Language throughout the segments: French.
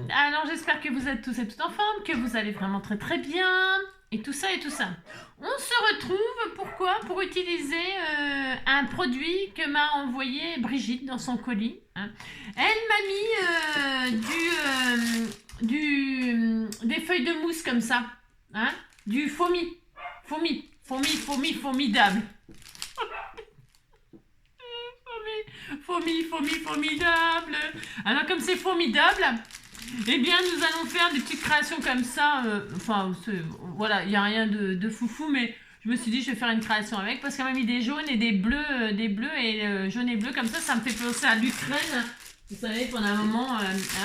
Alors j'espère que vous êtes tous et toutes en forme, que vous allez vraiment très très bien, et tout ça et tout ça. On se retrouve, pourquoi? Pour utiliser un produit que m'a envoyé Brigitte dans son colis. Hein. Elle m'a mis des feuilles de mousse comme ça, hein, du formidable. Formidable. Alors comme c'est formidable, eh bien nous allons faire des petites créations comme ça. Voilà, il n'y a rien de foufou, mais je me suis dit je vais faire une création avec parce qu'elle m'a mis des jaunes et des bleus et jaune et bleu comme ça me fait penser à l'Ukraine. Vous savez, pendant un moment,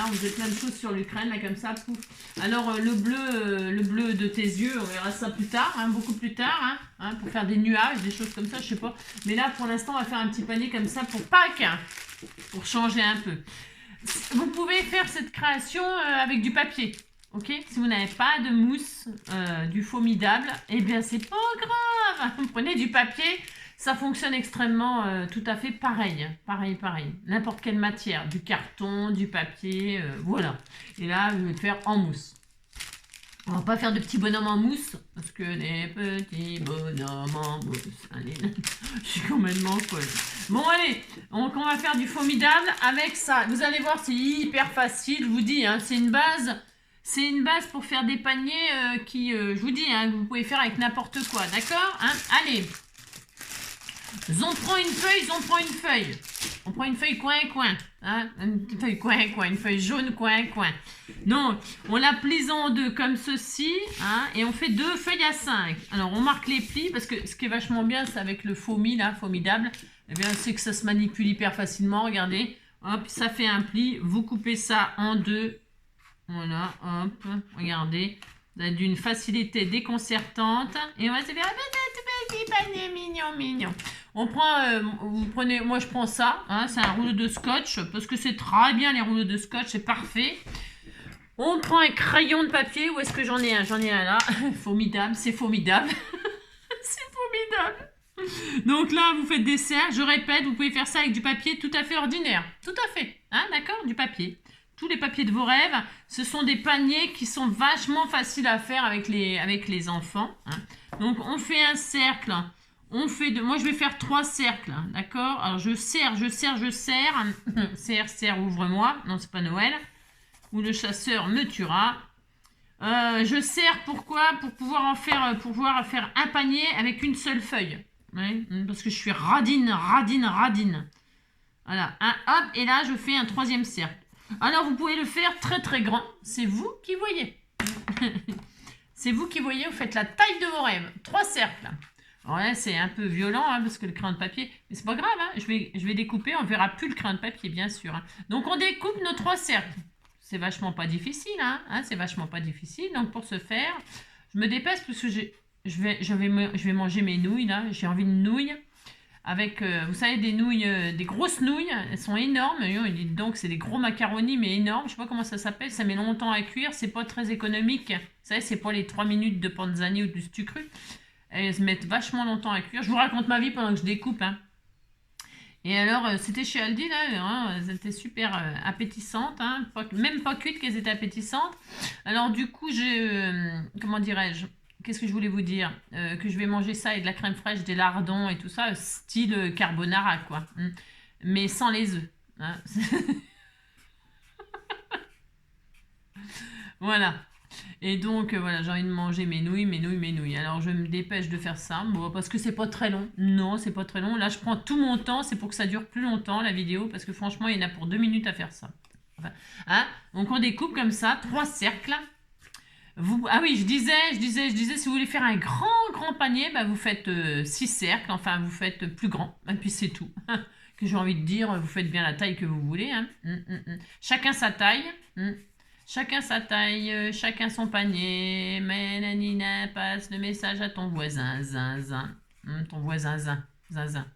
on faisait plein de choses sur l'Ukraine, là, comme ça, pouf. Alors, le bleu de tes yeux, on verra ça plus tard, hein, beaucoup plus tard, hein, pour faire des nuages, des choses comme ça, je sais pas. Mais là, pour l'instant, on va faire un petit panier comme ça pour Pâques, hein, pour changer un peu. Vous pouvez faire cette création avec du papier, ok? Si vous n'avez pas de mousse, du formidable, eh bien, c'est pas grave. Vous prenez du papier. Ça fonctionne extrêmement tout à fait pareil. N'importe quelle matière. Du carton, du papier, voilà. Et là, je vais le faire en mousse. On va pas faire de petits bonhommes en mousse. Parce que les petits bonhommes en mousse. Allez, je suis complètement folle. Bon, allez. Donc, on va faire du formidable avec ça. Vous allez voir, c'est hyper facile. Je vous dis, hein, c'est une base. C'est une base pour faire des paniers je vous dis, hein, vous pouvez faire avec n'importe quoi. D'accord, hein? Allez. On prend une feuille. On prend une feuille coin. Hein? Une feuille coin, une feuille jaune coin. Donc, on la plie en deux comme ceci. Hein? Et on fait 2 feuilles à 5. Alors, on marque les plis parce que ce qui est vachement bien, c'est avec le formidable. Eh bien, c'est que ça se manipule hyper facilement. Regardez. Hop, ça fait un pli. Vous coupez ça en 2. Voilà, hop. Regardez. D'une facilité déconcertante. Et on va se faire un petit panier mignon. On prend, vous prenez, moi je prends ça, hein, c'est un rouleau de scotch, parce que c'est très bien les rouleaux de scotch, c'est parfait. On prend un crayon de papier, où est-ce que j'en ai un? J'en ai un là, formidable, c'est formidable. C'est formidable. Donc là, vous faites des cercles, je répète, vous pouvez faire ça avec du papier tout à fait ordinaire. Tout à fait, hein, d'accord? Du papier. Tous les papiers de vos rêves, ce sont des paniers qui sont vachement faciles à faire avec les enfants. Hein. Donc, on fait un cercle. Moi, je vais faire 3 cercles. D'accord? Alors, je serre. Serre, ouvre-moi. Non, c'est pas Noël. Ou le chasseur me tuera. Je serre, pourquoi? Pour pouvoir faire un panier avec une seule feuille. Ouais, parce que je suis radine. Voilà. Hop, et là, je fais un 3e cercle. Alors, vous pouvez le faire très très grand. C'est vous qui voyez. C'est vous qui voyez, vous faites la taille de vos rêves. 3 cercles. Ouais, c'est un peu violent, hein, parce que le crayon de papier... Mais c'est pas grave, hein, je vais découper, on verra plus le crayon de papier, bien sûr. Hein. Donc, on découpe nos 3 cercles. C'est vachement pas difficile, hein, c'est vachement pas difficile. Donc, pour ce faire, je me dépêche parce que je vais manger mes nouilles, là. J'ai envie de nouilles. Avec, vous savez, des grosses nouilles, elles sont énormes. Donc, c'est des gros macaronis, mais énormes. Je sais pas comment ça s'appelle. Ça met longtemps à cuire. C'est pas très économique. Vous savez, c'est pas les 3 minutes de panzani ou du sucre. Elles se mettent vachement longtemps à cuire. Je vous raconte ma vie pendant que je découpe. Hein. Et alors, c'était chez Aldi, là. Hein, elles étaient super appétissantes. Hein, même pas cuites qu'elles étaient appétissantes. Alors, du coup, comment dirais-je? Qu'est-ce que je voulais vous dire? Que je vais manger ça et de la crème fraîche, des lardons et tout ça, style carbonara, quoi. Mais sans les œufs. Hein. Voilà. Et donc, voilà, j'ai envie de manger mes nouilles. Alors, je me dépêche de faire ça. Bon, parce que c'est pas très long. Non, c'est pas très long. Là, je prends tout mon temps. C'est pour que ça dure plus longtemps, la vidéo. Parce que franchement, il y en a pour 2 minutes à faire ça. Enfin, hein? Donc, on découpe comme ça, 3 cercles. Ah oui, je disais, si vous voulez faire un grand panier, bah vous faites 6 cercles, enfin vous faites plus grand, et puis c'est tout. Que j'ai envie de dire, vous faites bien la taille que vous voulez. Hein. Chacun sa taille, chacun son panier. Mais nanina, passe le message à ton voisin, zinzin. Ton voisin, zinzin.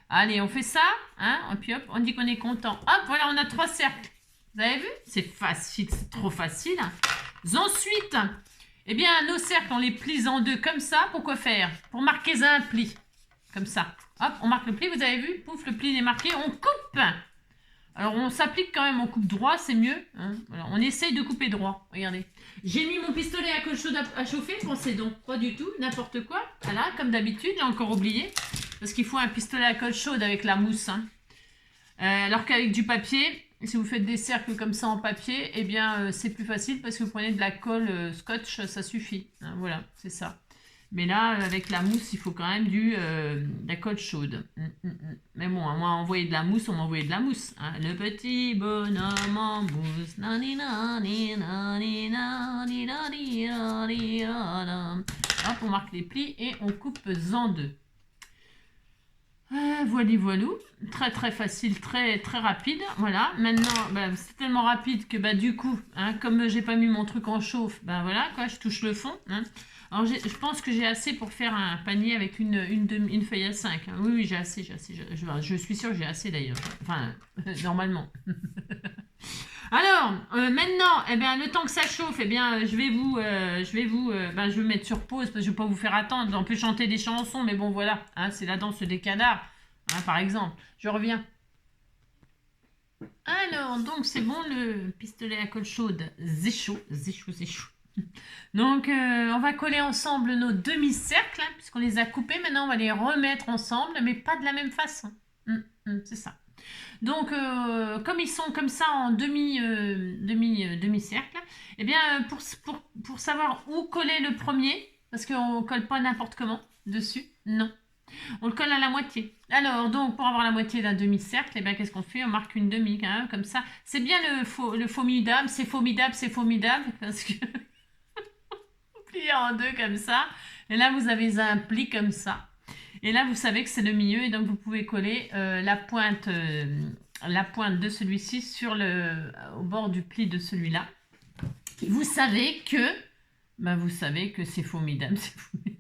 Allez, on fait ça, hein, et puis hop, on dit qu'on est content. Hop, voilà, on a 3 cercles. Vous avez vu? C'est facile, c'est trop facile. Ensuite, eh bien, nos cercles, on les plie en 2 comme ça. Pour quoi faire? Pour marquer un pli. Comme ça. Hop, on marque le pli, vous avez vu? Pouf, le pli est marqué. On coupe. Alors, on s'applique quand même, on coupe droit, c'est mieux. Hein, voilà. On essaye de couper droit. Regardez. J'ai mis mon pistolet à colle chaude à chauffer, pensez donc. Pas du tout, n'importe quoi. Voilà, comme d'habitude, j'ai encore oublié. Parce qu'il faut un pistolet à colle chaude avec la mousse. Hein. Alors qu'avec du papier, si vous faites des cercles comme ça en papier, eh bien, c'est plus facile parce que vous prenez de la colle scotch, ça suffit. Hein, voilà, c'est ça. Mais là, avec la mousse, il faut quand même de la colle chaude. Mais bon, moi, envoyer de la mousse, on m'a envoyé de la mousse. Hein. Le petit bonhomme en mousse. Hop, on marque les plis et on coupe en deux. Voilou. Très très facile, très très rapide. Voilà, maintenant, c'est tellement rapide que du coup, hein, comme j'ai pas mis mon truc en chauffe, voilà, quoi, je touche le fond. Hein. Alors, je pense que j'ai assez pour faire un panier avec une feuille à 5. Hein. Oui, j'ai assez. Je suis sûre que j'ai assez d'ailleurs. Enfin, normalement. Alors, maintenant, eh bien, le temps que ça chauffe, eh bien, je vais mettre sur pause parce que je ne vais pas vous faire attendre. On peut chanter des chansons, mais bon, voilà. Hein, c'est la danse des canards, hein, par exemple. Je reviens. Alors, donc, c'est bon, le pistolet à colle chaude, c'est chaud. Donc, on va coller ensemble nos demi-cercles, hein, puisqu'on les a coupés. Maintenant, on va les remettre ensemble, mais pas de la même façon. C'est ça. Donc, comme ils sont comme ça en demi-cercle, eh bien, pour savoir où coller le premier, parce qu'on ne colle pas n'importe comment dessus, non. On le colle à la moitié. Alors, donc, pour avoir la moitié d'un demi-cercle, eh bien, qu'est-ce qu'on fait? On marque une demi, quand même, comme ça. C'est bien le formidable, c'est formidable, parce que... plié en deux comme ça. Et là, vous avez un pli comme ça. Et là, vous savez que c'est le milieu. Et donc, vous pouvez coller la pointe de celui-ci au bord du pli de celui-là. Vous savez que... vous savez que c'est formidable. C'est formidable.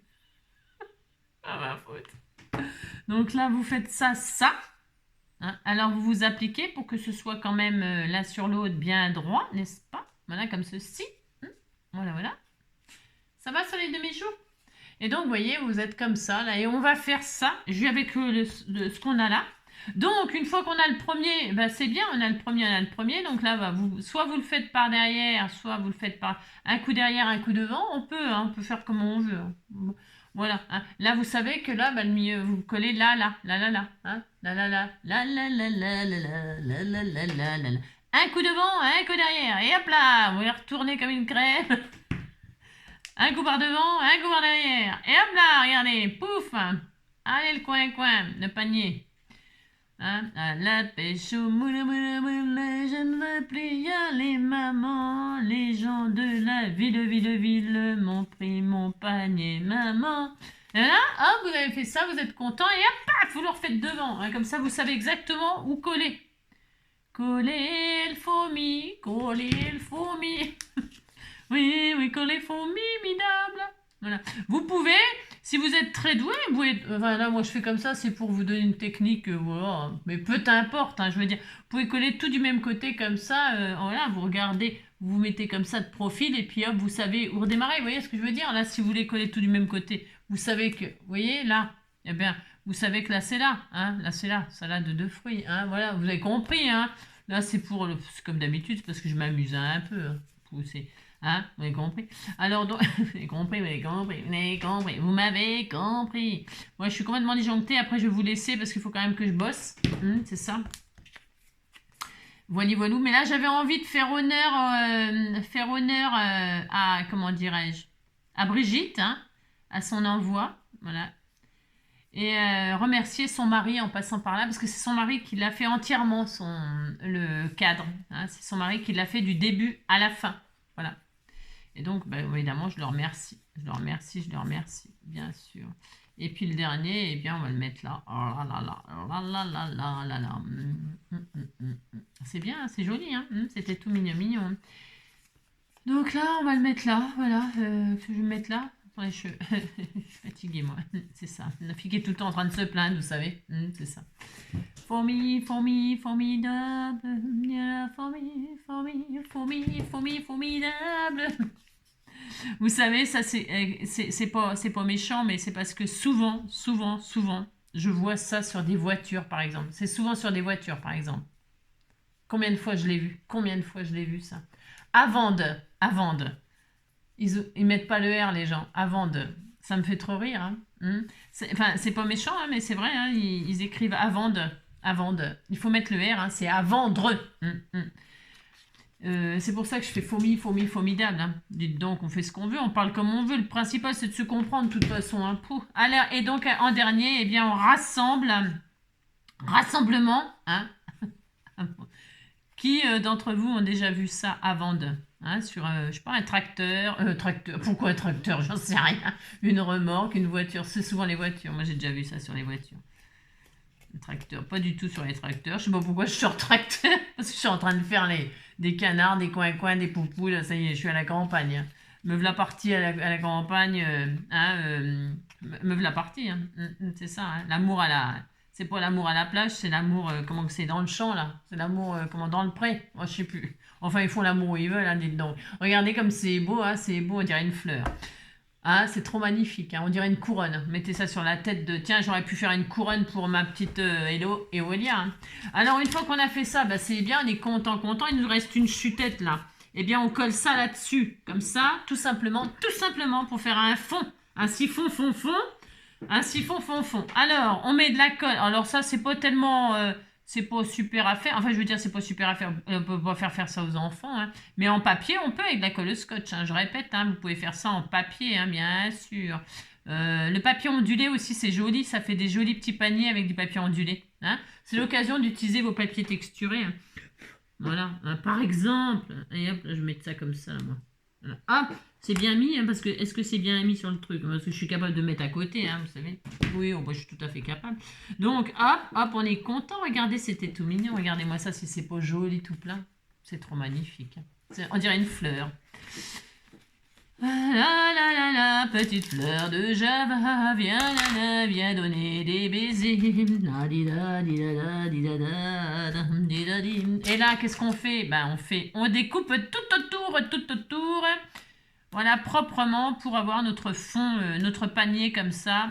Ah, ma faute. Donc là, vous faites ça. Hein. Alors, vous vous appliquez pour que ce soit quand même l'un sur l'autre bien droit, n'est-ce pas? Voilà, comme ceci. Voilà. Ça va sur les demi-jours? Et donc, vous voyez, vous êtes comme ça, là, et on va faire ça, avec ce qu'on a là. Donc, une fois qu'on a le premier, c'est bien, on a le premier. Donc là, soit vous le faites par derrière, soit vous le faites par un coup derrière, un coup devant. On peut faire comme on veut. Voilà. Hein. Là, vous savez que là, le milieu, vous collez là. Hein. Un coup devant, un coup derrière. Et hop là, vous les retournez comme une crème. Un coup par devant, un coup par derrière. Et hop là, regardez, pouf. Allez, le coin, le panier. Hein, à la pêche au moule, je ne veux plus y aller, maman. Les gens de la ville m'ont pris mon panier, maman. Et là, hop, vous avez fait ça, vous êtes content, et hop, paf, vous le refaites devant. Hein, comme ça, vous savez exactement où coller. Coller le fourmi. Oui, coller formidable. Voilà. Vous pouvez, si vous êtes très doué, là, moi je fais comme ça, c'est pour vous donner une technique, voilà. Mais peu importe, hein, je veux dire, vous pouvez coller tout du même côté comme ça, voilà, vous regardez, vous vous mettez comme ça de profil, et puis hop, vous savez où redémarrer, vous voyez ce que je veux dire? Là, si vous voulez coller tout du même côté, vous savez que, vous voyez, là, eh bien, vous savez que là, c'est là, hein, là, c'est là, salade de 2 fruits, hein, voilà, vous avez compris, hein. Là, c'est comme d'habitude, c'est parce que je m'amuse un peu, hein, hein, vous avez compris? Alors, donc, vous m'avez compris. Moi, je suis complètement disjonctée. Après, je vais vous laisser parce qu'il faut quand même que je bosse. C'est ça. Voilou. Mais là, j'avais envie de faire honneur à, comment dirais-je, à Brigitte, hein, à son envoi. Voilà. Et remercier son mari en passant par là, parce que c'est son mari qui l'a fait entièrement, le cadre. Hein, c'est son mari qui l'a fait du début à la fin. Voilà. Et donc, évidemment, je le remercie, bien sûr. Et puis le dernier, eh bien, on va le mettre là. Oh là. C'est bien, c'est joli, hein. C'était tout mignon. Donc là, on va le mettre là, voilà. Je vais le mettre là. Attendez, je suis fatiguée, moi. C'est ça. La fille qui est tout le temps en train de se plaindre, vous savez. C'est ça. Formidable. Formidable. Vous savez, ça c'est pas méchant, mais c'est parce que souvent, je vois ça sur des voitures, par exemple. C'est souvent sur des voitures, par exemple. Combien de fois je l'ai vu? Combien de fois je l'ai vu, ça? À vendre. À vendre. Ils mettent pas le R, les gens. À vendre. Ça me fait trop rire. Hein. Enfin, c'est pas méchant, hein, mais c'est vrai. Hein, ils écrivent à vendre. À vendre. Il faut mettre le R. Hein, c'est à vendre. C'est pour ça que je fais formidable. Hein. Dites donc, on fait ce qu'on veut, on parle comme on veut. Le principal, c'est de se comprendre de toute façon. Hein. Alors, et donc, en dernier, eh bien, on rassemble. Rassemblement. Hein. Qui d'entre vous ont déjà vu ça à vendre, hein, sur, je sais pas, un tracteur, pourquoi un tracteur, j'en sais rien, une remorque, une voiture, c'est souvent les voitures, moi j'ai déjà vu ça sur les voitures. Un tracteur, pas du tout sur les tracteurs, je sais pas pourquoi je sors tracteur, parce que je suis en train de faire des canards, des coins, des poupous, là, ça y est, je suis à la campagne. Hein. Me v'là partie à la campagne, me v'là partie, hein. C'est ça, hein. L'amour à la... C'est pas l'amour à la plage, c'est l'amour, comment que c'est dans le champ, là. C'est l'amour, comment, dans le pré. Moi, je sais plus. Enfin, ils font l'amour où ils veulent, hein, dites donc. Regardez comme c'est beau, hein, c'est beau, on dirait une fleur. Ah, c'est trop magnifique, hein, on dirait une couronne. Mettez ça sur la tête de... Tiens, j'aurais pu faire une couronne pour ma petite Eolia. Hein. Alors, une fois qu'on a fait ça, bah, c'est bien, on est content. Il nous reste une chutette, là. Eh bien, on colle ça là-dessus, comme ça, tout simplement, pour faire un fond. Un siphon, fond. Un siphon, fond. Alors, on met de la colle. Alors ça, c'est pas tellement... c'est pas super à faire. Enfin, je veux dire, c'est pas super à faire. On peut pas faire ça aux enfants. Hein. Mais en papier, on peut avec de la colle scotch. Hein. Je répète, hein, vous pouvez faire ça en papier, hein, bien sûr. Le papier ondulé aussi, c'est joli. Ça fait des jolis petits paniers avec du papier ondulé. Hein. C'est l'occasion d'utiliser vos papiers texturés. Hein. Voilà, hein, par exemple. Et hop, là, je vais mettre ça comme ça, moi. Voilà. Hop, c'est bien mis, hein, parce que est-ce que c'est bien mis sur le truc? Parce que je suis capable de mettre à côté, hein, vous savez. Oui, moi, je suis tout à fait capable. Donc, hop, on est content. Regardez, c'était tout mignon. Regardez-moi ça, si c'est pas joli tout plein. C'est trop magnifique. On dirait une fleur. La petite fleur de Java, viens donner des baisers. Et là, qu'est-ce qu'on fait? Ben, on découpe tout autour. Voilà, proprement pour avoir notre fond, notre panier comme ça.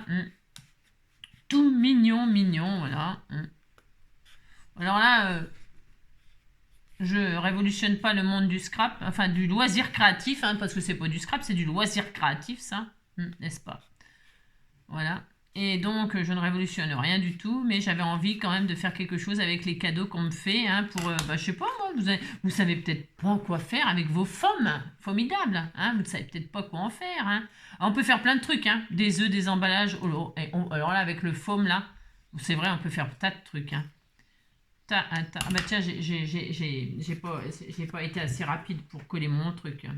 Tout mignon, voilà. Alors là, je révolutionne pas le monde du scrap, enfin du loisir créatif, hein, parce que c'est pas du scrap, c'est du loisir créatif, ça, n'est-ce pas? Voilà. Et donc, je ne révolutionne rien du tout, mais j'avais envie quand même de faire quelque chose avec les cadeaux qu'on me fait, hein, pour, je sais pas, moi, vous savez peut-être pas quoi faire avec vos pommes, formidables, hein, vous ne savez peut-être pas quoi en faire, hein. Alors, on peut faire plein de trucs, hein, des œufs, des emballages, alors là, avec le foam, là, c'est vrai, on peut faire tas de trucs, hein. Ah bah tiens, j'ai pas été assez rapide pour coller mon truc, hein.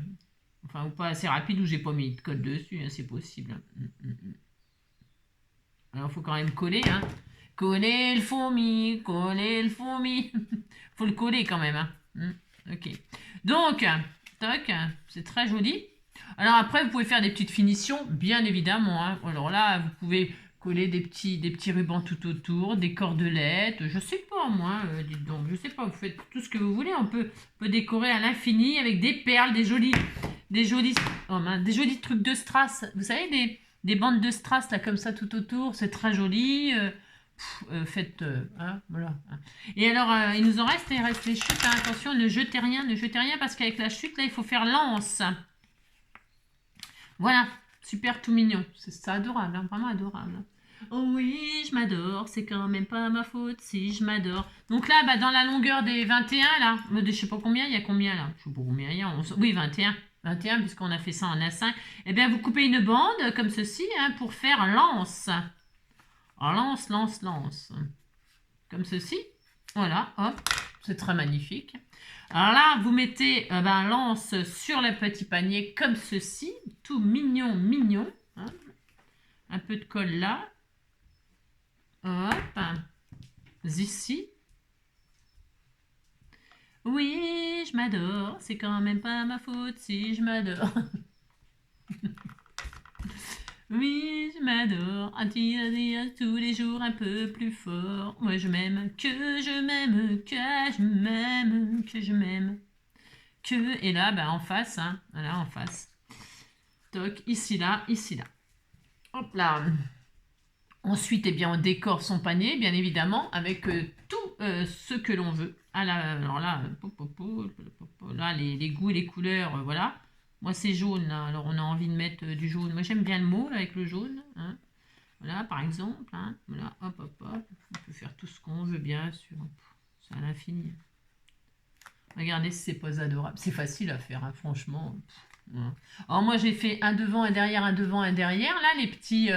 Enfin, ou pas assez rapide, ou j'ai pas mis de code dessus, hein, c'est possible. Alors, il faut quand même coller, hein. Coller le fourmi. Faut le coller quand même, hein. Ok. Donc, toc, c'est très joli. Alors après, vous pouvez faire des petites finitions, bien évidemment, hein. Alors là, vous pouvez coller des petits rubans tout autour, des cordelettes, je sais pas moi, dites donc, je sais pas, vous faites tout ce que vous voulez, on peut décorer à l'infini avec des perles, des jolis trucs de strass, vous savez, des bandes de strass là comme ça tout autour, c'est très joli. Faites, hein, voilà. Et alors, il nous en reste, il reste les chutes, hein. Attention, ne jetez rien parce qu'avec la chute là, il faut faire lance. Voilà, super tout mignon, c'est adorable, hein, vraiment adorable. Oh oui, je m'adore, c'est quand même pas ma faute si je m'adore. Donc là, bah, dans la longueur des 21, là, je sais pas combien, il y a combien là? Je sais pas combien il y a, oui, 21, puisqu'on a fait ça en A5. Eh bien, vous coupez une bande comme ceci, hein, pour faire lance. Alors, lance. Comme ceci. Voilà, hop, c'est très magnifique. Alors là, vous mettez lance sur le petit panier comme ceci, tout mignon. Hein. Un peu de colle là. Hop, ici. Oui, je m'adore, c'est quand même pas ma faute si je m'adore. Oui, je m'adore, à dire tous les jours un peu plus fort. Moi je m'aime, que je m'aime, que je m'aime. Et là, en face, hein, voilà, en face. Toc, ici, là. Hop là. Ensuite, eh bien, on décore son panier, bien évidemment, avec tout ce que l'on veut. alors là, là les goûts et les couleurs, voilà. Moi, c'est jaune, là. Alors, on a envie de mettre du jaune. Moi, j'aime bien le mot, là, avec le jaune. Hein. Voilà, par exemple. Hein. Voilà, hop, hop, hop. On peut faire tout ce qu'on veut, bien sûr. C'est à l'infini. Regardez si c'est pas adorable. C'est facile à faire, hein, franchement. Voilà. Alors, moi, j'ai fait un devant, un derrière, un devant, un derrière. Là, les petits...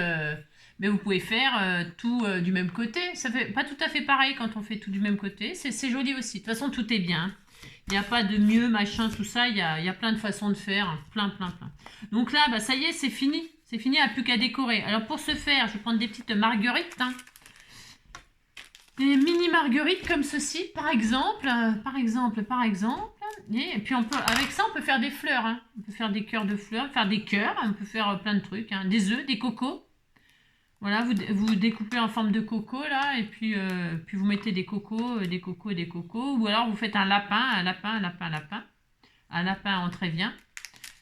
Mais vous pouvez faire tout du même côté. Ça fait pas tout à fait pareil quand on fait tout du même côté. C'est joli aussi. De toute façon, tout est bien. Il n'y a pas de mieux, machin, tout ça. Il y a plein de façons de faire. Plein, plein, plein. Donc là, bah, ça y est, c'est fini. C'est fini, il n'y a plus qu'à décorer. Alors pour ce faire, je vais prendre des petites marguerites. Hein. Des mini marguerites comme ceci, par exemple. Par exemple. Et puis avec ça, on peut faire des fleurs. Hein. On peut faire des cœurs de fleurs, faire des cœurs. On peut faire plein de trucs. Hein. Des œufs, des cocos. Voilà, vous découpez en forme de coco, là, et puis vous mettez des cocos, des cocos, des cocos, ou alors vous faites un lapin, un lapin en très bien.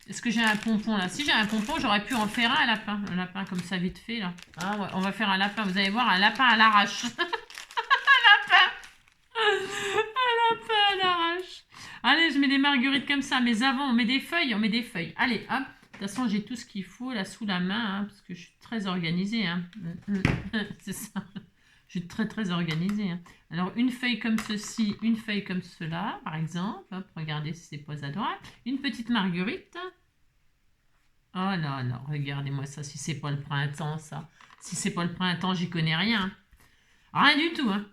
Est-ce que j'ai un pompon, là? Si j'ai un pompon, j'aurais pu en faire un lapin comme ça, vite fait, là. Ah ouais, on va faire un lapin, vous allez voir, un lapin à l'arrache. Un lapin à l'arrache. Allez, je mets des marguerites comme ça, mais avant, on met des feuilles. Allez, hop. De toute façon, j'ai tout ce qu'il faut là sous la main, hein, parce que je suis très organisée. Hein. C'est ça. Je suis très, très organisée. Hein. Alors, une feuille comme ceci, une feuille comme cela, par exemple. Hop, regardez si c'est pas adorable. Une petite marguerite. Oh là là, regardez-moi ça, si c'est pas le printemps, ça. Si c'est pas le printemps, j'y connais rien. Rien du tout. Hein.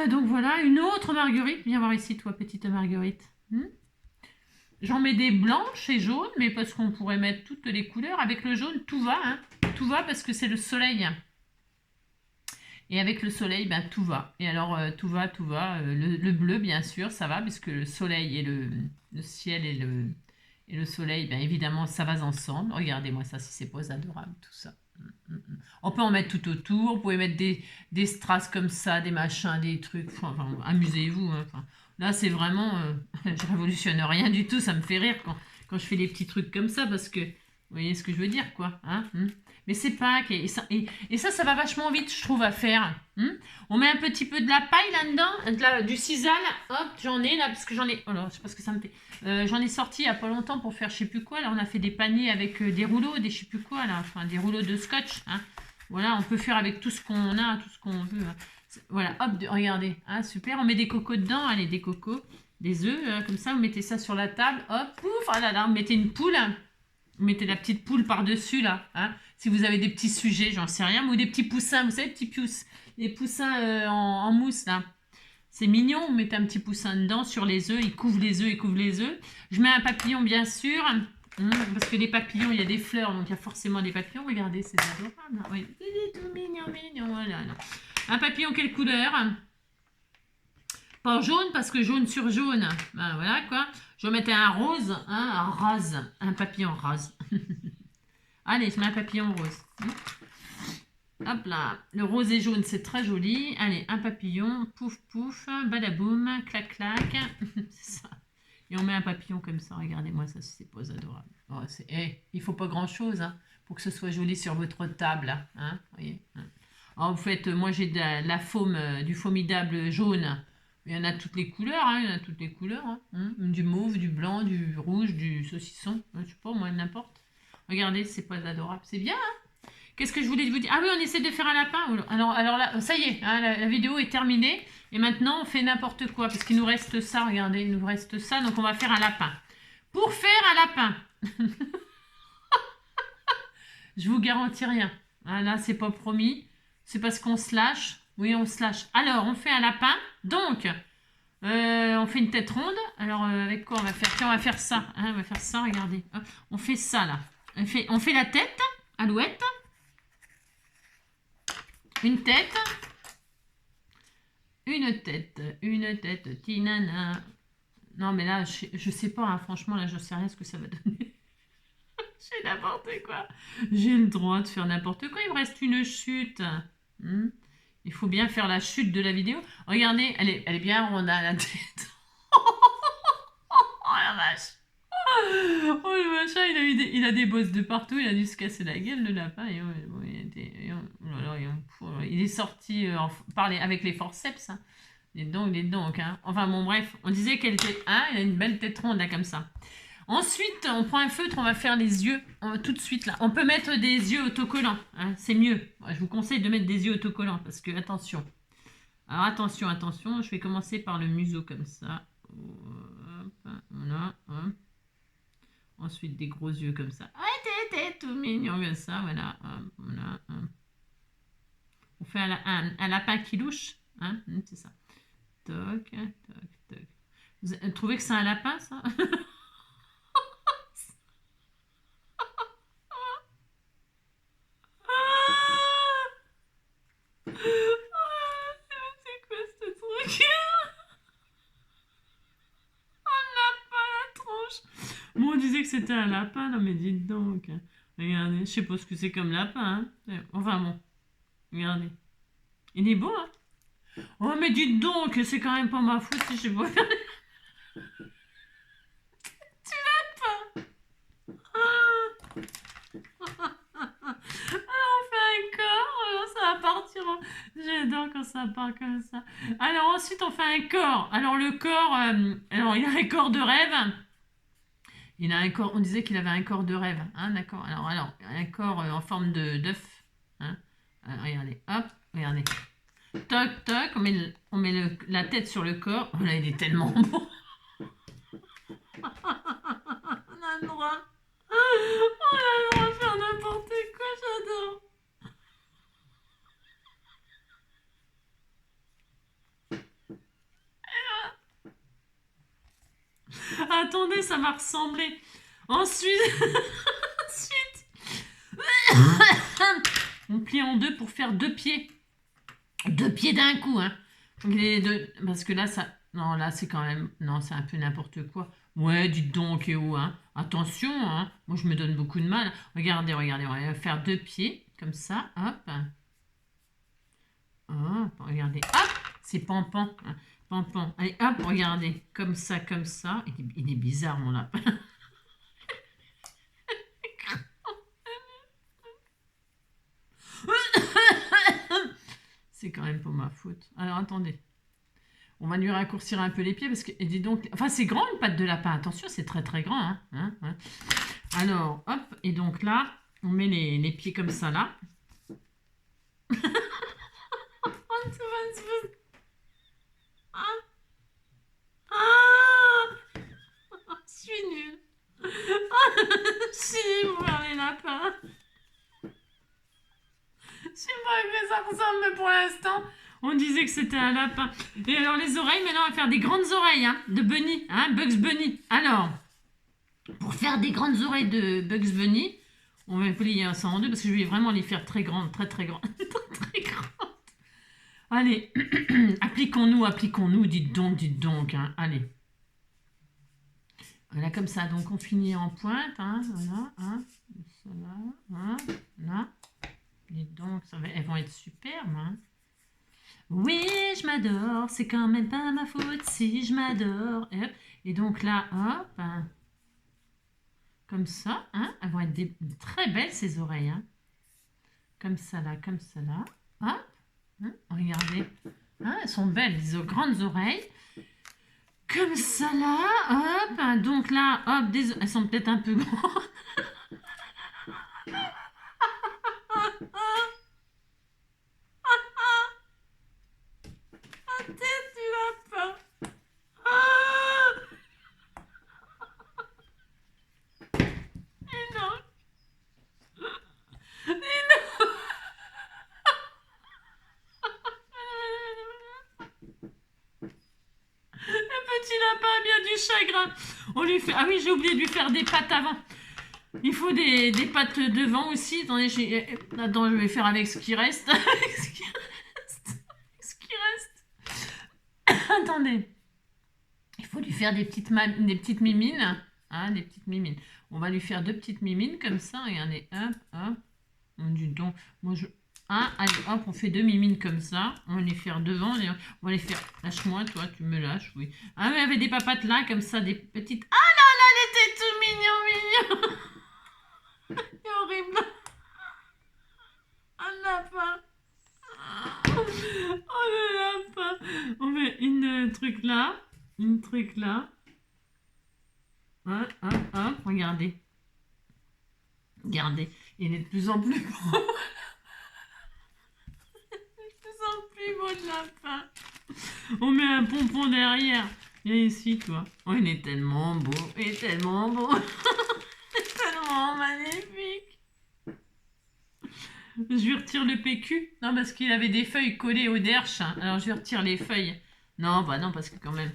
Donc voilà, une autre marguerite. Viens voir ici, toi, petite marguerite. J'en mets des blanches et jaunes, mais parce qu'on pourrait mettre toutes les couleurs. Avec le jaune, tout va. Hein. Tout va parce que c'est le soleil. Et avec le soleil, ben, tout va. Et alors, tout va. Le bleu, bien sûr, ça va, puisque le soleil et le ciel et le soleil, ben, évidemment, ça va ensemble. Regardez-moi ça, si c'est pas adorable, tout ça. On peut en mettre tout autour. Vous pouvez mettre des strass comme ça, des machins, des trucs. Enfin, amusez-vous. Hein. Enfin, là, c'est vraiment... je révolutionne rien du tout. Ça me fait rire quand je fais des petits trucs comme ça, parce que... Vous voyez ce que je veux dire, quoi. Hein. Mais c'est Pâques. Et ça va vachement vite, je trouve, à faire. On met un petit peu de la paille là-dedans, du sisal. Hop, j'en ai là, parce que j'en ai... Oh là, je sais pas ce que ça me fait. J'en ai sorti il n'y a pas longtemps pour faire je sais plus quoi. Là, on a fait des paniers avec des rouleaux, des je sais plus quoi, là. Enfin, des rouleaux de scotch. Hein. Voilà, on peut faire avec tout ce qu'on a, tout ce qu'on veut. Hein. Voilà, hop, regardez. Hein, super, on met des cocos dedans. Allez, des cocos, des œufs, comme ça. Vous mettez ça sur la table. Hop, pouf, ah là là, vous mettez une poule. Vous mettez la petite poule par-dessus, là. Hein. Si vous avez des petits sujets, j'en sais rien. Ou des petits poussins, vous savez, les poussins en mousse, là. C'est mignon, vous mettez un petit poussin dedans sur les œufs, il couvre les œufs. Je mets un papillon, bien sûr, parce que les papillons, il y a des fleurs, donc il y a forcément des papillons. Regardez, c'est adorable. Oui. C'est tout mignon, voilà. Un papillon, quelle couleur? Pas jaune, parce que jaune sur jaune, ben, voilà, quoi. Je vais mettre un rose, un papillon rose. Allez, je mets un papillon rose. Hop là, le rose et jaune, c'est très joli. Allez, un papillon, pouf, pouf, badaboum, clac, clac. C'est ça. Et on met un papillon comme ça, regardez-moi ça, c'est pas adorable. Oh, il faut pas grand-chose hein, pour que ce soit joli sur votre table. Hein, voyez, hein. Alors, vous faites, moi j'ai de la faume, du formidable jaune. Il y en a toutes les couleurs, hein, du mauve, du blanc, du rouge, du saucisson, je sais pas, moi, n'importe. Regardez, c'est pas adorable, c'est bien, hein. Qu'est-ce que je voulais vous dire? Ah oui, on essaie de faire un lapin. Alors là, ça y est, hein, la vidéo est terminée. Et maintenant, on fait n'importe quoi, parce qu'il nous reste ça, regardez, il nous reste ça, donc on va faire un lapin. Pour faire un lapin, je vous garantis rien. Hein, là, c'est pas promis, c'est parce qu'on se lâche. Oui, on se lâche. Alors, on fait un lapin. Donc, on fait une tête ronde. Alors, avec quoi on va faire? Tiens, on va faire ça. Hein, on va faire ça, regardez. Hop, on fait ça, là. On fait la tête, alouette. Une tête. Tinana. Non, mais là, je sais pas, hein, franchement, là, je sais rien ce que ça va donner. J'ai n'importe quoi. J'ai le droit de faire n'importe quoi. Il me reste une chute. Il faut bien faire la chute de la vidéo. Regardez, elle est bien ronde à la tête. Oh la vache. Oh le machin, il a des bosses de partout. Il a dû se casser la gueule, le lapin. Et, il est sorti avec les forceps. Hein. Dites donc, hein. Enfin bon, bref, on disait qu'elle était... Hein, elle a une belle tête ronde, là, comme ça. Ensuite, on prend un feutre, on va faire les yeux, tout de suite, là. On peut mettre des yeux autocollants, hein, c'est mieux. Je vous conseille de mettre des yeux autocollants, parce que, attention. Alors, attention, attention, je vais commencer par le museau, comme ça. Hop, voilà, hop. Ensuite, des gros yeux, comme ça. T'es tout mignon, comme ça, voilà, hop, voilà, hop. On fait un lapin qui louche, hein, c'est ça. Toc, toc, toc. Vous trouvez que c'est un lapin, ça? C'est quoi ce truc? Un lapin à la tronche. Bon, on disait que c'était un lapin, non mais dites donc. Regardez, je sais pas ce que c'est comme lapin, hein. Enfin bon, regardez. Il est beau, hein? Oh mais dites donc, c'est quand même pas ma faute si je sais pas faire. Tu l'as pas? On fait un corps, alors ça va partir. J'adore quand ça part comme ça. Alors ensuite on fait un corps. Alors le corps, alors il a un corps de rêve. Il a un corps, on disait qu'il avait un corps de rêve, hein, d'accord. Alors un corps en forme de d'œuf, hein. Alors, regardez, hop, regardez. Toc toc, on met la tête sur le corps. Oh là, il est tellement beau. On a le droit. On a le droit de faire n'importe quoi, j'adore. Attendez, ça m'a ressemblé. Ensuite, on plie en deux pour faire deux pieds. Deux pieds d'un coup, hein. Donc les deux, parce que là, ça... Non, là, c'est quand même... Non, c'est un peu n'importe quoi. Ouais, dites donc, hein. Attention, hein. Moi, je me donne beaucoup de mal. Regardez, regardez, on va faire deux pieds, comme ça, hop. Hop, regardez, hop. C'est pampan, hein. Pampan. Allez, hop, regardez. Comme ça, comme ça. Il est bizarre, mon lapin. C'est quand même pas ma faute. Alors, attendez. On va lui raccourcir un peu les pieds parce que, et dis donc, enfin c'est grand une patte de lapin, attention c'est très très grand, hein. Alors hop, et donc là on met les pieds comme ça là. Je suis nulle. Je suis nulle pour faire les lapins. Je sais pas à quoi ça ressemble, mais pour l'instant, on disait que c'était un lapin. Et alors les oreilles, maintenant on va faire des grandes oreilles, hein, de Bunny, hein, Bugs Bunny. Alors, pour faire des grandes oreilles de Bugs Bunny, on va plier ça en deux parce que je vais vraiment les faire très grandes, très très grandes, très grandes. Allez, appliquons-nous, dites donc, hein, allez. Voilà, comme ça, donc on finit en pointe, hein, voilà, hein, cela, hein, là. Dites donc, elles vont être superbes, hein. Oui, je m'adore, c'est quand même pas ma faute si je m'adore. Et donc là, hop, hein, comme ça, hein, elles vont être très belles ces oreilles, hein. Comme ça là, hop, hein, regardez, hein, elles sont belles, les grandes oreilles. Comme ça là, hop, hein, donc là, hop, elles sont peut-être un peu grandes. Lapin a bien du chagrin. On lui fait... Ah oui, j'ai oublié de lui faire des pattes avant. Il faut des pattes devant aussi. Attendez, attends, je vais faire avec ce qui reste. Attendez. Il faut lui faire des petites mimines. Hein, des petites mimines. On va lui faire deux petites mimines comme ça. Regardez, hop, hop. On dit donc, moi je... Hein, allez, hop, on fait deux mimines comme ça. On va les faire devant. On va les faire... Lâche-moi, toi, tu me lâches, oui. Ah, mais il y avait des papates là, comme ça, des petites... Ah là là, elle était tout mignon. C'est horrible. Un lapin. Oh le lapin. On met une truc là, une truc là. Hop, hop, hop, regardez. Regardez, il est de plus en plus beau. De plus en plus beau le lapin. On met un pompon derrière. Viens ici, toi. Oh, il est tellement beau. Il est tellement beau. Il est tellement magnifique. Je lui retire le PQ. Non, parce qu'il avait des feuilles collées au derche. Alors, je lui retire les feuilles. Non, bah non, parce que quand même.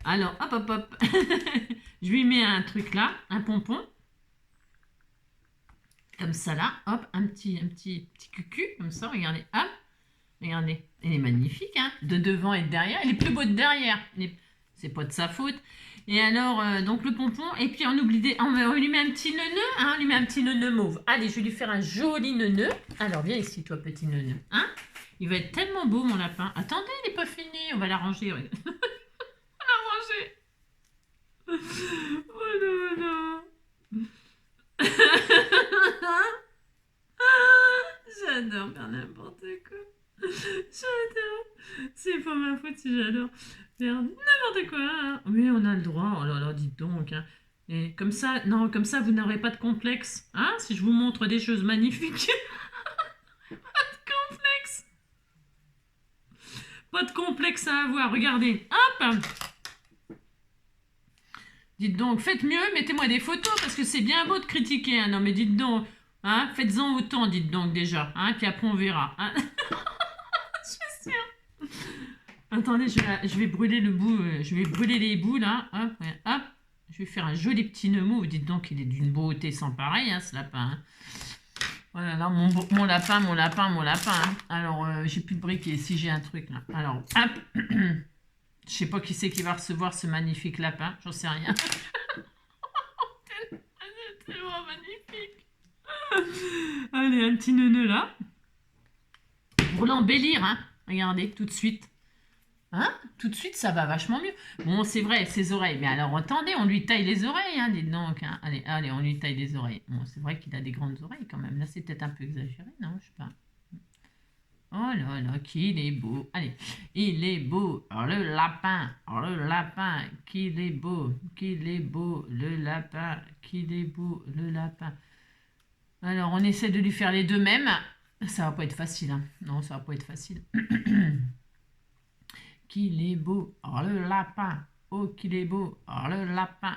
Alors, hop, hop, hop. Je lui mets un truc là, un pompon. Comme ça là. Hop, un petit cucu. Comme ça, regardez. Hop. Regardez. Il est magnifique, hein. De devant et de derrière. Il est plus beau de derrière. C'est pas de sa faute. Et alors, donc le pompon. Et puis, on lui met un petit neuneu. Hein, on lui met un petit neuneu mauve. Allez, je vais lui faire un joli neuneu. Alors, viens ici, toi, petit neuneu. Hein? Il va être tellement beau, mon lapin. Attendez, il n'est pas fini. On va l'arranger. On va l'arranger. Oh non, non. J'adore faire n'importe quoi. J'adore. C'est pas ma faute si j'adore faire n'importe quoi. Hein. Oui, on a le droit. Oh là là, dites donc. Hein. Et comme ça, non, comme ça, vous n'aurez pas de complexe. Hein, si je vous montre des choses magnifiques. Pas de complexe. Pas de complexe à avoir. Regardez. Hop. Dites donc, faites mieux, mettez-moi des photos, parce que c'est bien beau de critiquer. Hein. Non, mais dites donc. Hein, faites-en autant, dites donc déjà. Hein, puis après, on verra. Hein. Je suis sûre. Attendez, je vais brûler le bout. Je vais brûler les bouts, là. Hop, hop. Je vais faire un joli petit nœud mauve. Dites donc, il est d'une beauté sans pareil, hein, ce lapin. Hein. Oh là là, mon lapin, mon lapin, mon lapin. Hein. Alors, j'ai plus de briquet. Si j'ai un truc, là. Alors, hop. Je sais pas qui c'est qui va recevoir ce magnifique lapin. J'en sais rien. C'est tellement magnifique. Allez, un petit neuneu là. Pour l'embellir, hein. Regardez, tout de suite. Hein? Tout de suite, ça va vachement mieux. Bon, c'est vrai, ses oreilles. Mais alors, attendez, on lui taille les oreilles, hein, dites donc. Hein. Allez, allez, on lui taille les oreilles. Bon, c'est vrai qu'il a des grandes oreilles quand même. Là, c'est peut-être un peu exagéré, non? Je sais pas. Oh là là, qu'il est beau. Allez, il est beau. Oh, le lapin. Oh, le lapin. Qu'il est beau. Qu'il est beau. Le lapin. Qu'il est beau. Le lapin. Alors, on essaie de lui faire les deux mêmes. Ça va pas être facile. Hein. Non, ça va pas être facile. Qu'il est beau. Oh, le lapin. Oh, qu'il est beau. Oh, le lapin.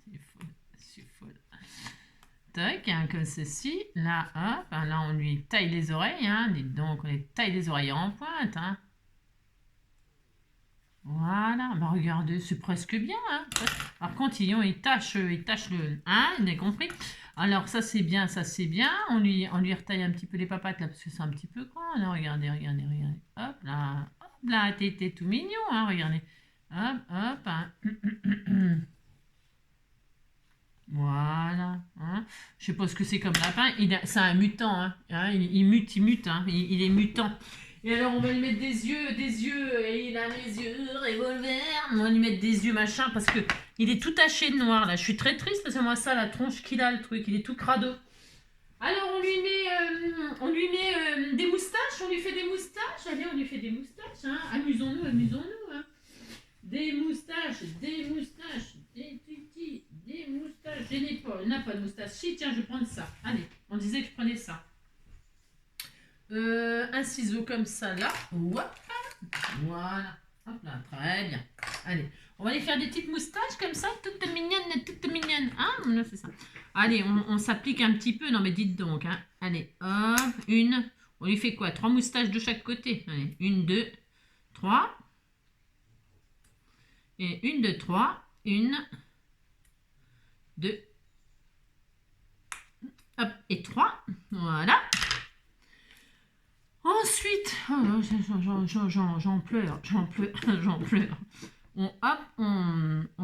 C'est folle. C'est folle. Tac, hein, comme ceci. Là, hop. Hein, là, on lui taille les oreilles. Hein. Dites donc, on lui taille les oreilles en pointe. Hein. Voilà. Bah, regardez, c'est presque bien. Hein. Par contre, il tâche le... Hein, vous avez compris? Alors, ça, c'est bien, ça, c'est bien. On lui retaille un petit peu les papates, là, parce que c'est un petit peu grand. Là, regardez, regardez, regardez. Hop, là. Hop, là, t'es tout mignon, hein, regardez. Hop, hop, hein. Voilà. Hein. Je sais pas ce que c'est comme lapin. C'est un mutant. Hein. Il mute. Hein. Il est mutant. Et alors, on va lui mettre des yeux. Et il a les yeux revolver. On va lui mettre des yeux, machin, parce que il est tout taché de noir, là. Je suis très triste, parce que moi, ça, la tronche qu'il a, le truc, il est tout crado. Alors, on lui met des moustaches. On lui fait des moustaches. Allez, on lui fait des moustaches. Hein. Amusons-nous, amusons-nous. Hein. Des moustaches, des titis, des moustaches. Je n'ai pas, il n'a pas de moustache. Si, tiens, je vais prendre ça. Allez, on disait que je prenais ça. Un ciseau comme ça, là. Hop, voilà. Hop là, très bien. Allez, on va aller faire des petites moustaches comme ça, toutes mignonnes, toutes mignonnes. Hein, là, c'est ça. Allez, on s'applique un petit peu. Non, mais dites donc. Hein. Allez, hop, une. On lui fait quoi? 3 moustaches de chaque côté. Allez, 1, 2, 3. Et 1, 2, 3. 1, 2. Hop, et 3. Voilà. Ensuite, oh, j'en pleure.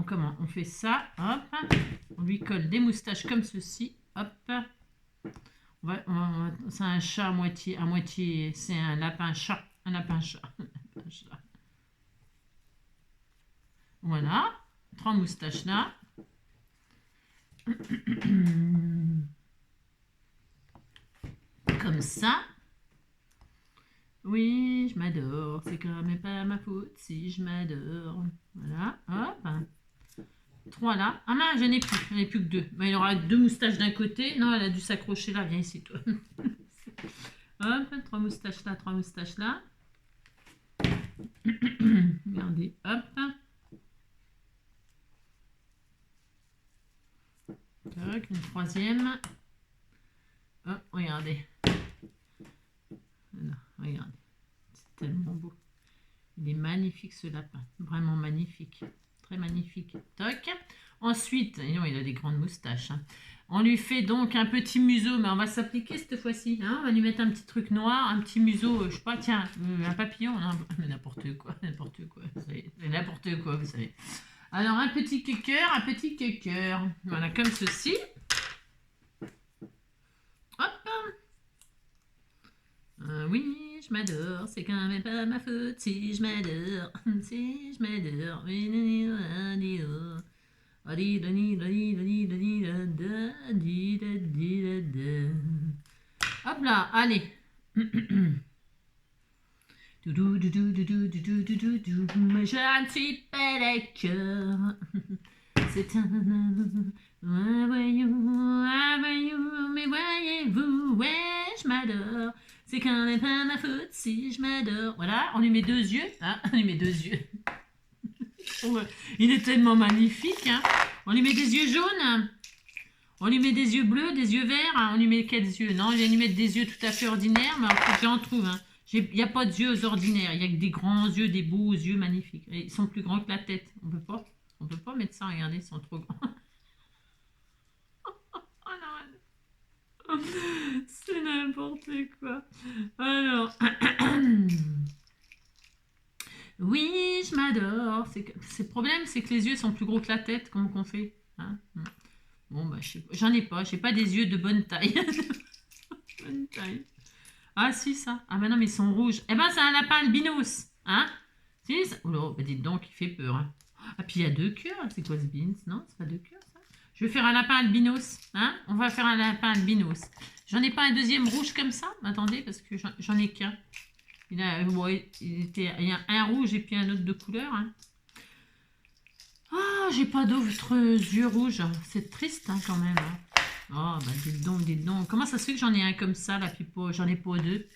Comment? On fait ça, hop. On lui colle des moustaches comme ceci, hop. C'est un chat à moitié, c'est un lapin-chat. Un lapin-chat. Voilà. 3 moustaches là. Comme ça. Oui, je m'adore, c'est quand même pas ma faute si je m'adore. Voilà, hop. 3 là. Ah mince, j'en ai plus que 2. Mais il y aura 2 moustaches d'un côté. Non, elle a dû s'accrocher là, viens ici toi. Hop, 3 moustaches là, 3 moustaches là. Regardez, hop. Tac, une troisième. Oh, regardez. Voilà, regardez. C'est tellement beau. Il est magnifique ce lapin. Vraiment magnifique. Très magnifique. Toc. Ensuite, non, il a des grandes moustaches. Hein. On lui fait donc un petit museau, mais on va s'appliquer cette fois-ci. Hein. On va lui mettre un petit truc noir, un petit museau, je sais pas, tiens, un papillon. Non, n'importe quoi, n'importe quoi. N'importe quoi, vous savez. Alors, un petit cœur, un petit cœur. Voilà, comme ceci. Hop. Oui, je m'adore, c'est quand même pas ma faute si je m'adore, si je m'adore. Hop là, allez. Je ne suis pas d'accord. C'est un voyou, mais voyez-vous, ouais, je m'adore. C'est quand même pas ma faute si je m'adore. Voilà, on lui met 2 yeux. Ah, on lui met 2 yeux. Il est tellement magnifique. Hein. On lui met des yeux jaunes. On lui met des yeux bleus, des yeux verts. On lui met quels yeux? Non, je vais lui mettre des yeux tout à fait ordinaires, mais il faut que j'en trouve. Hein. Il n'y a pas de yeux ordinaires. Il y a que des grands yeux, des beaux yeux magnifiques. Et ils sont plus grands que la tête. On peut pas mettre ça. Regardez, ils sont trop grands. Oh non, c'est n'importe quoi. Alors, oui, je m'adore. Le problème, c'est que les yeux sont plus gros que la tête. Comment qu'on fait? Hein? Bon, bah, j'en ai pas. J'ai pas des yeux de bonne taille. Bonne taille. Ah, si, ça. Ah, mais non, mais ils sont rouges. Eh ben, c'est un lapin albinos. Hein? Si, ça... Oh là, bah, dites donc, il fait peur. Hein. Ah, puis il y a 2 cœurs. C'est quoi ce beans? Non, c'est pas 2 cœurs, ça. Je vais faire un lapin albinos. Hein? On va faire un lapin albinos. J'en ai pas un deuxième rouge comme ça? Attendez, parce que j'en ai qu'un. Il y a un rouge et puis un autre de couleur. Hein. Ah, j'ai pas d'autres yeux rouges. C'est triste hein, quand même. Hein. Oh, bah dites donc. Comment ça se fait que j'en ai un comme ça, là, puis j'en ai pas 2?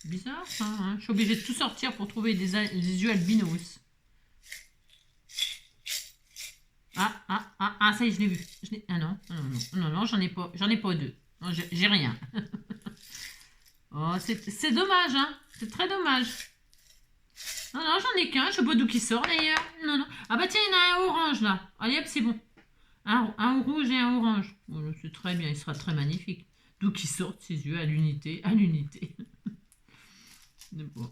Bizarre ça. Hein. Je suis obligée de tout sortir pour trouver des yeux albinos. Ah, ça y est, je l'ai vu. Ah non, j'en ai pas 2. J'ai rien. Oh, c'est dommage, hein. C'est très dommage. Non, j'en ai qu'un. Je sais pas d'où qui sort d'ailleurs. Non. Ah bah tiens, il y en a un orange là. Allez hop, c'est bon. Un rouge et un orange. Bon, c'est très bien, il sera très magnifique. D'où qui sortent ses yeux à l'unité. Bon.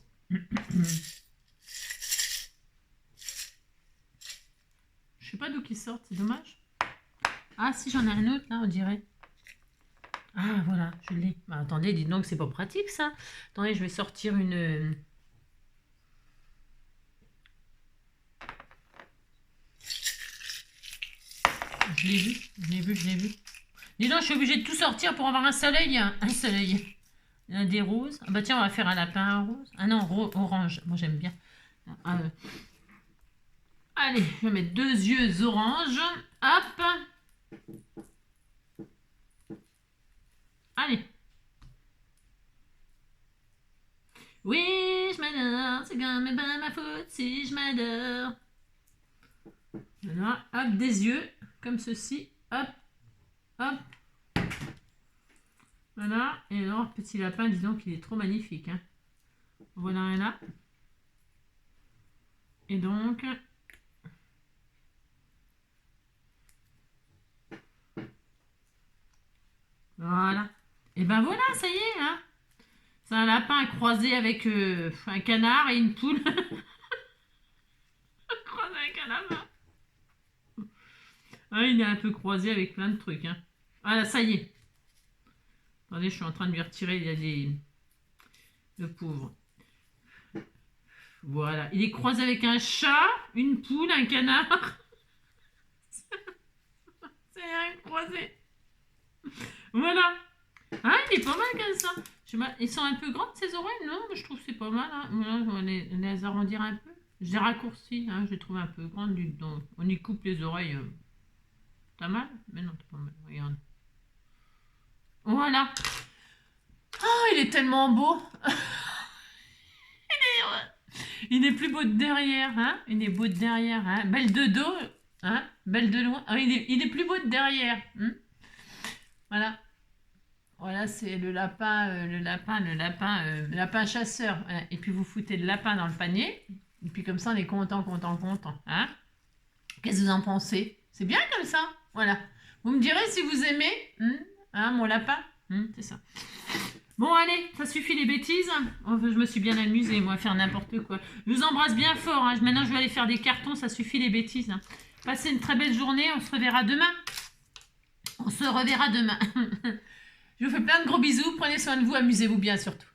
Je sais pas d'où qui sortent, c'est dommage. Ah si, j'en ai un autre là, on dirait. Ah voilà, je l'ai. Bah, attendez, dites donc, c'est pas pratique ça. Attendez, je vais sortir une... Je l'ai vu. Dis donc, je suis obligée de tout sortir pour avoir un soleil. Un soleil. Il y a des roses. Ah bah tiens, on va faire un lapin rose. Ah non, orange. Moi, j'aime bien. Allez, je vais mettre 2 yeux orange. Hop. Allez. Oui, je m'adore. C'est quand même pas ma faute si je m'adore. Voilà. Hop, des yeux. Comme ceci. Hop. Voilà. Et alors, petit lapin, dis donc, il est trop magnifique. Hein. Voilà un là. Et donc... Voilà. Et ben voilà, ça y est. Hein. C'est un lapin croisé avec un canard et une poule. Croisé avec un lapin. Ah, il est un peu croisé avec plein de trucs. Hein. Voilà, ça y est. Attendez, je suis en train de lui retirer. Il y a des... Le pauvre. Voilà. Il est croisé avec un chat, une poule, un canard. C'est un croisé. Voilà. Ah, il est pas mal comme ça. Je sais pas, ils sont un peu grandes ces oreilles? Non, mais je trouve que c'est pas mal. Hein. Voilà, on va les arrondir un peu. Je les raccourcis, hein, je les trouve un peu grandes. Donc, on y coupe les oreilles. T'as mal? Mais non, t'as pas mal. Regarde. Voilà. Oh, il est tellement beau. Il est plus beau de derrière, hein? Il est beau de derrière, hein? Belle de dos, hein? Belle de loin. Oh, il est plus beau de derrière. Hein. Voilà. Voilà, c'est le lapin chasseur. Hein. Et puis vous foutez le lapin dans le panier. Et puis comme ça, on est content. Hein? Qu'est-ce que vous en pensez? C'est bien comme ça. Voilà. Vous me direz si vous aimez, hein, mon lapin. C'est ça. Bon, allez, ça suffit les bêtises. Oh, je me suis bien amusée, moi, à faire n'importe quoi. Je vous embrasse bien fort. Hein. Maintenant, je vais aller faire des cartons. Ça suffit les bêtises. Hein. Passez une très belle journée. On se reverra demain. Je vous fais plein de gros bisous. Prenez soin de vous. Amusez-vous bien surtout.